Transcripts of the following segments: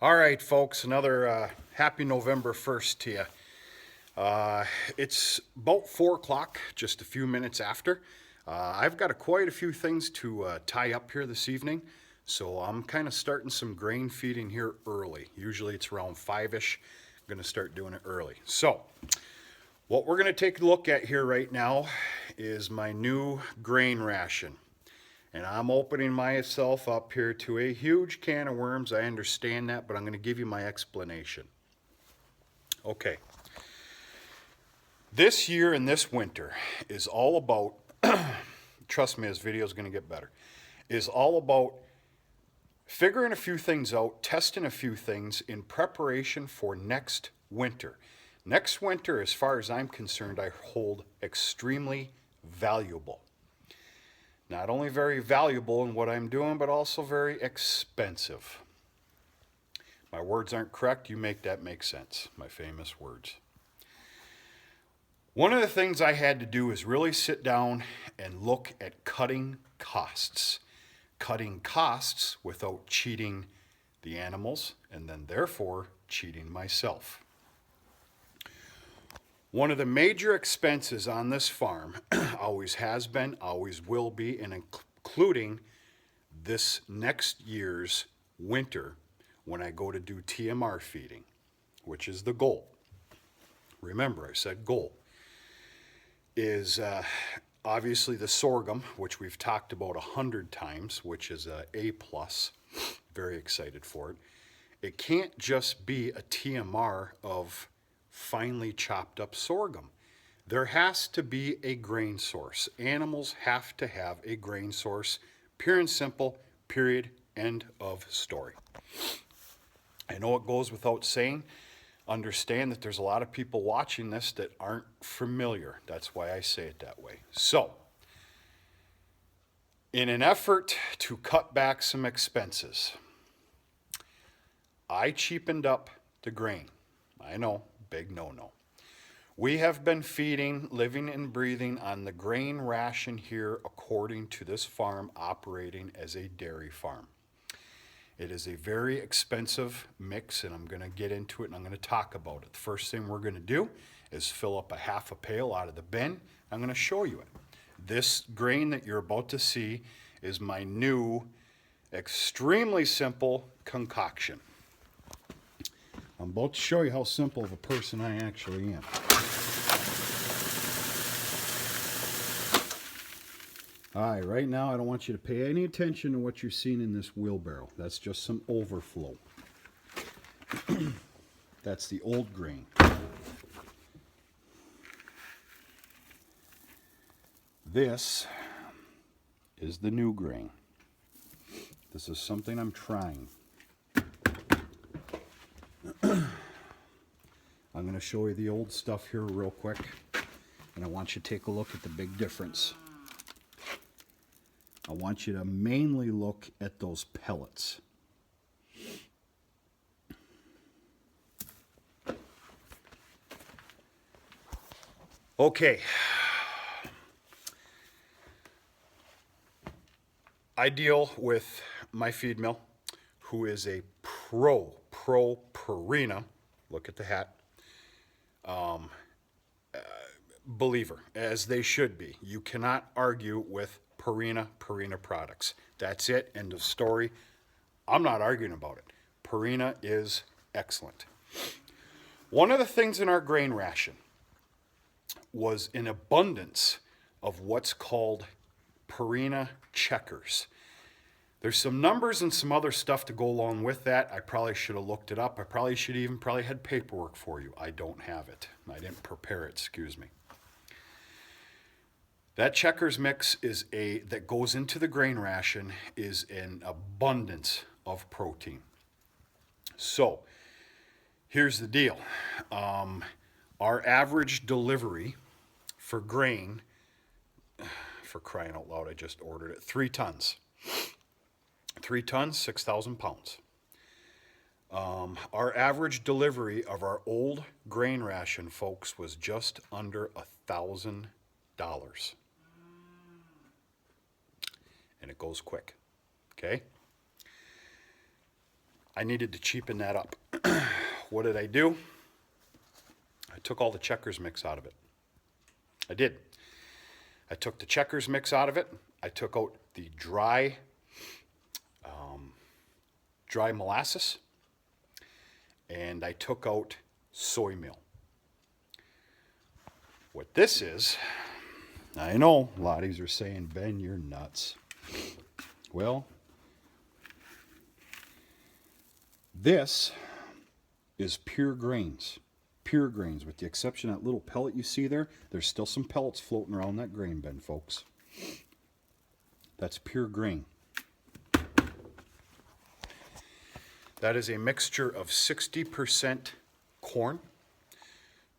All right, folks, another happy November 1st to you. It's about 4 o'clock, just a few minutes after. I've got quite a few things to tie up here this evening, so I'm kind of starting some grain feeding here early. Usually it's around 5-ish. I'm going to start doing it early. So, what we're going to take a look at here right now is my new grain ration. And I'm opening myself up here to a huge can of worms. I understand that, but I'm going to give you my explanation. Okay. This year and this winter is all about, trust me, this video is going to get better, is all about figuring a few things out, testing a few things in preparation for next winter. Next winter, as far as I'm concerned, I hold extremely valuable. Not only very valuable in what I'm doing, but also very expensive. My words aren't correct, you make that make sense, my famous words. One of the things I had to do is really sit down and look at cutting costs. Cutting costs without cheating the animals, and then therefore cheating myself. One of the major expenses on this farm always has been, always will be, and including this next year's winter when I go to do TMR feeding, which is the goal. Remember, I said goal. Is obviously the sorghum, which we've talked about 100 times, which is a A+. Very excited for it. It can't just be a TMR of finely chopped up sorghum. There has to be a grain source. Animals have to have a grain source, pure and simple, period, end of story. I know it goes without saying. Understand that there's a lot of people watching this that aren't familiar. That's why I say it that way. So, in an effort to cut back some expenses, I cheapened up the grain. I know. Big no-no. We have been feeding, living and breathing on the grain ration here according to this farm operating as a dairy farm. It is a very expensive mix, and I'm going to get into it and I'm going to talk about it. The first thing we're going to do is fill up a half a pail out of the bin. I'm going to show you it. This grain that you're about to see is my new, extremely simple concoction. I'm about to show you how simple of a person I actually am. All right, right now I don't want you to pay any attention to what you're seeing in this wheelbarrow. That's just some overflow. That's the old grain. This is the new grain. This is something I'm trying. I'm going to show you the old stuff here real quick, and I want you to take a look at the big difference. I want you to mainly look at those pellets. Okay. I deal with my feed mill, who is a pro Purina, look at the hat, believer, as they should be. You cannot argue with Purina products. That's it, end of story. I'm not arguing about it. Purina is excellent. One of the things in our grain ration was an abundance of what's called Purina checkers. There's some numbers and some other stuff to go along with that. I probably should have looked it up. I probably should even had paperwork for you. I don't have it. I didn't prepare it, excuse me. That checkers mix is that goes into the grain ration is an abundance of protein. So, here's the deal. Our average delivery for grain, for crying out loud, I just ordered it, 3 tons. 3 tons, 6,000 pounds. Our average delivery of our old grain ration, folks, was just under $1,000. And it goes quick, okay? I needed to cheapen that up. What did I do? I took all the checkers mix out of it. I did. I took the checkers mix out of it. I took out the dry molasses, and I took out soy meal. What this is, I know a lot of you are saying, Ben, you're nuts. Well, this is pure grains. Pure grains, with the exception of that little pellet you see there. There's still some pellets floating around that grain bin, folks. That's pure grain. That is a mixture of 60% corn,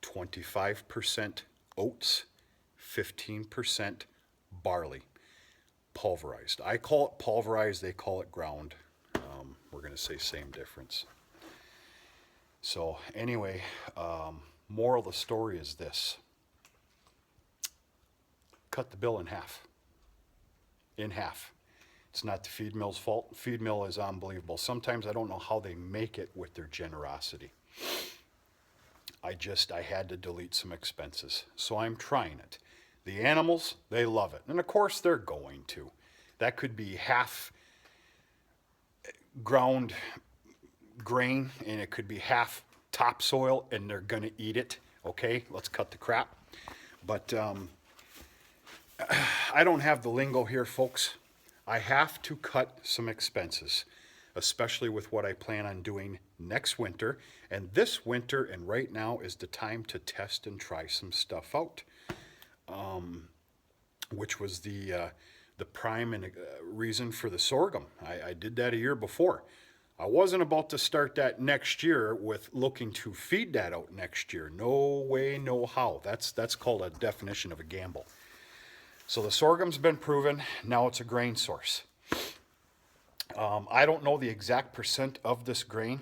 25% oats, 15% barley, pulverized. I call it pulverized, they call it ground. We're going to say same difference. So anyway, moral of the story is this. Cut the bill in half. In half. It's not the feed mill's fault. Feed mill is unbelievable. Sometimes I don't know how they make it with their generosity. I had to delete some expenses. So I'm trying it. The animals, they love it. And of course they're going to. That could be half ground grain and it could be half topsoil and they're going to eat it. Okay, let's cut the crap. But I don't have the lingo here, folks. I have to cut some expenses, especially with what I plan on doing next winter. And this winter and right now is the time to test and try some stuff out, which was the prime and reason for the sorghum. I did that a year before. I wasn't about to start that next year with looking to feed that out next year. No way, no how. That's called a definition of a gamble. So the sorghum's been proven. Now it's a grain source. I don't know the exact percent of this grain.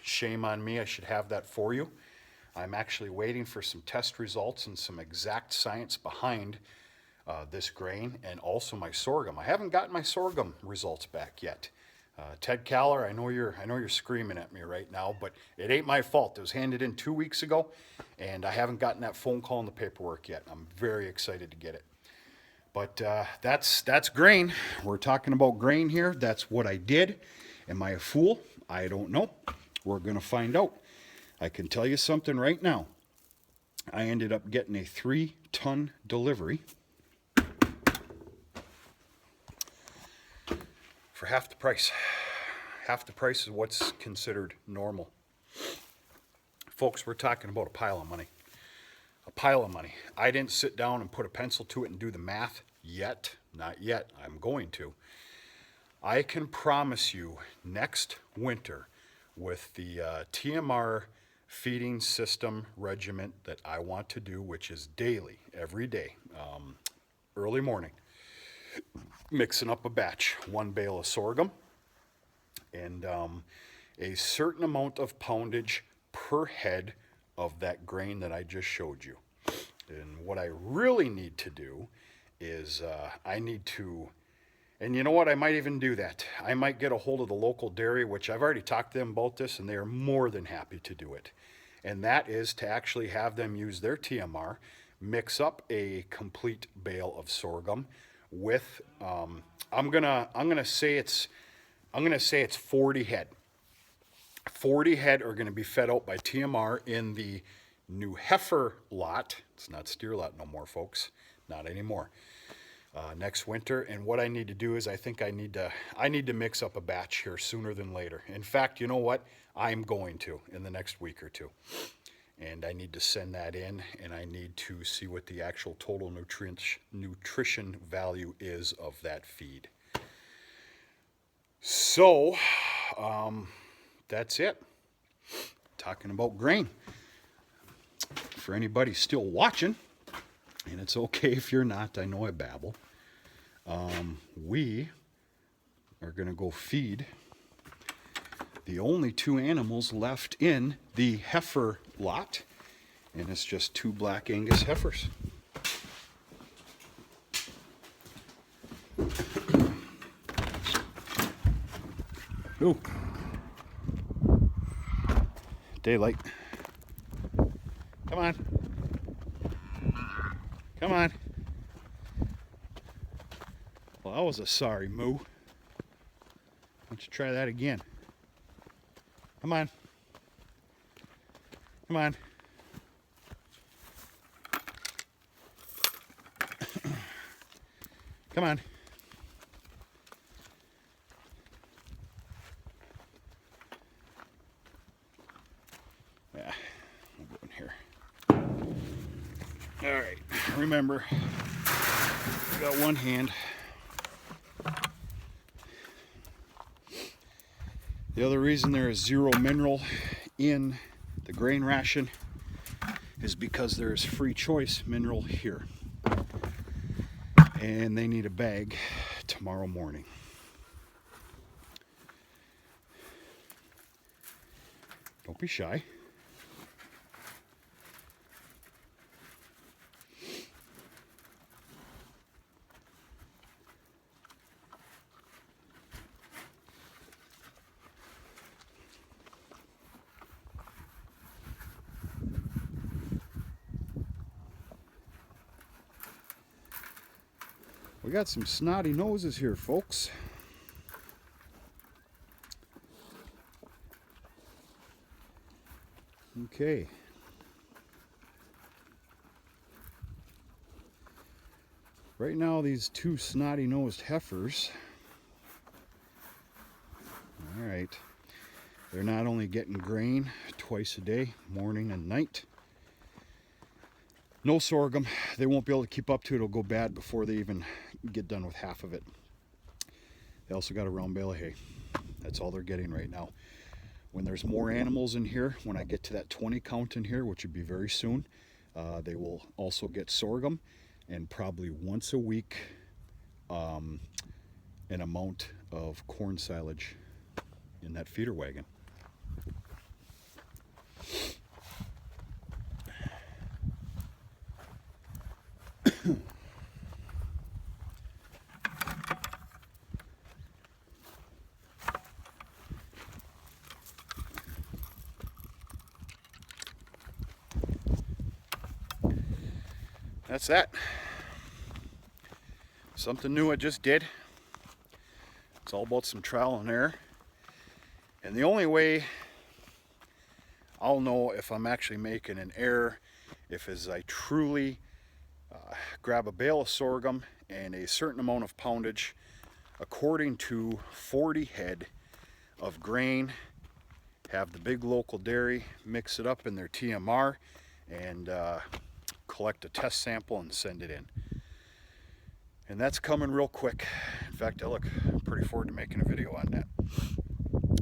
Shame on me. I should have that for you. I'm actually waiting for some test results and some exact science behind this grain and also my sorghum. I haven't gotten my sorghum results back yet. Ted Caller, I know you're screaming at me right now, but it ain't my fault. It was handed in 2 weeks ago, and I haven't gotten that phone call and the paperwork yet. I'm very excited to get it. But that's grain. We're talking about grain here. That's what I did. Am I a fool? I don't know. We're going to find out. I can tell you something right now. I ended up getting a 3-ton delivery for half the price. Half the price is what's considered normal. Folks, we're talking about a pile of money. A pile of money. I didn't sit down and put a pencil to it and do the math yet. Not yet. I'm going to. I can promise you next winter with the TMR feeding system regiment that I want to do, which is daily, every day, early morning, mixing up a batch, 1 bale of sorghum, and a certain amount of poundage per head of that grain that I just showed you. And what I really need to do is I need to, and you know what, I might even do that. I might get a hold of the local dairy, which I've already talked to them about this, and they are more than happy to do it. And that is to actually have them use their TMR, mix up a complete bale of sorghum with, I'm gonna say it's 40 head. 40 head are gonna be fed out by TMR in the new heifer lot. It's not steer lot no more, folks. Not anymore. Next winter, and what I need to do is I need to mix up a batch here sooner than later. In fact, you know what? I'm going to in the next week or two. And I need to send that in, and I need to see what the actual total nutrition value is of that feed. So, that's it. Talking about grain. For anybody still watching, and it's okay if you're not, I know I babble, we are going to go feed the only 2 animals left in the heifer lot, and it's just 2 Black Angus heifers. Ooh. Daylight. Come on. Come on. Well, that was a sorry moo. Why don't you try that again? Come on. Come on. Come on. Yeah, we'll go in here. All right, remember, we got one hand. The other reason there is zero mineral in the grain ration is because there is free choice mineral here. And they need a bag tomorrow morning. Don't be shy. We got some snotty noses here, folks. Okay. Right now, these two snotty-nosed heifers, all right, they're not only getting grain twice a day, morning and night. No sorghum. They won't be able to keep up to it. It'll go bad before they even get done with half of it. They also got a round bale of hay. That's all they're getting right now. When there's more animals in here, when I get to that 20 count in here, which would be very soon, they will also get sorghum, and probably once a week an amount of corn silage in that feeder wagon. That's that. Something new I just did. It's all about some trial and error. And the only way I'll know if I'm actually making an error if as I truly grab a bale of sorghum and a certain amount of poundage according to 40 head of grain, have the big local dairy mix it up in their TMR and collect a test sample and send it in. And that's coming real quick. In fact, I look pretty forward to making a video on that.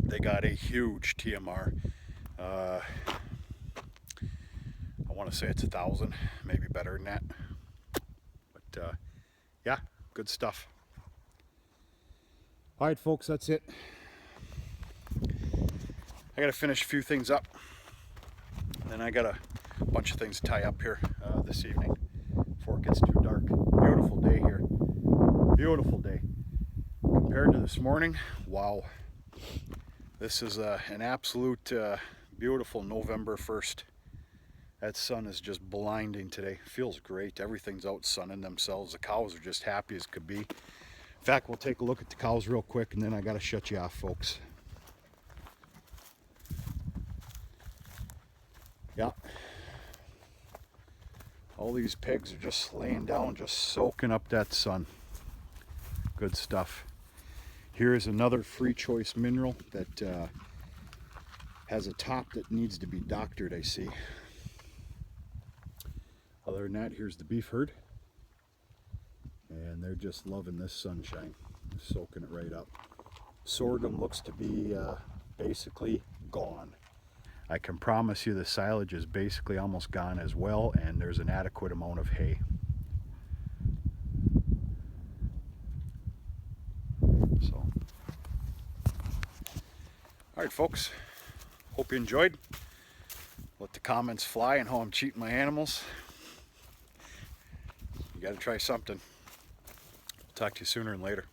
They got a huge TMR. I want to say it's 1,000, maybe better than that. But yeah, good stuff. All right, folks, that's it. I got to finish a few things up. Then I got a bunch of things to tie up here this evening before it gets too dark. Beautiful day here. Beautiful day. Compared to this morning, wow. This is an absolute beautiful November 1st. That sun is just blinding today. Feels great. Everything's out sunning themselves. The cows are just happy as could be. In fact, we'll take a look at the cows real quick and then I got to shut you off, folks. Yeah. All these pigs are just laying down, just soaking up that sun. Good stuff. Here is another free choice mineral that has a top that needs to be doctored, I see. Other than that, here's the beef herd. And they're just loving this sunshine, soaking it right up. Sorghum looks to be basically gone. I can promise you the silage is basically almost gone as well, and there's an adequate amount of hay. So, all right, folks, hope you enjoyed. Let the comments fly on how I'm cheating my animals. You got to try something. Talk to you sooner and later.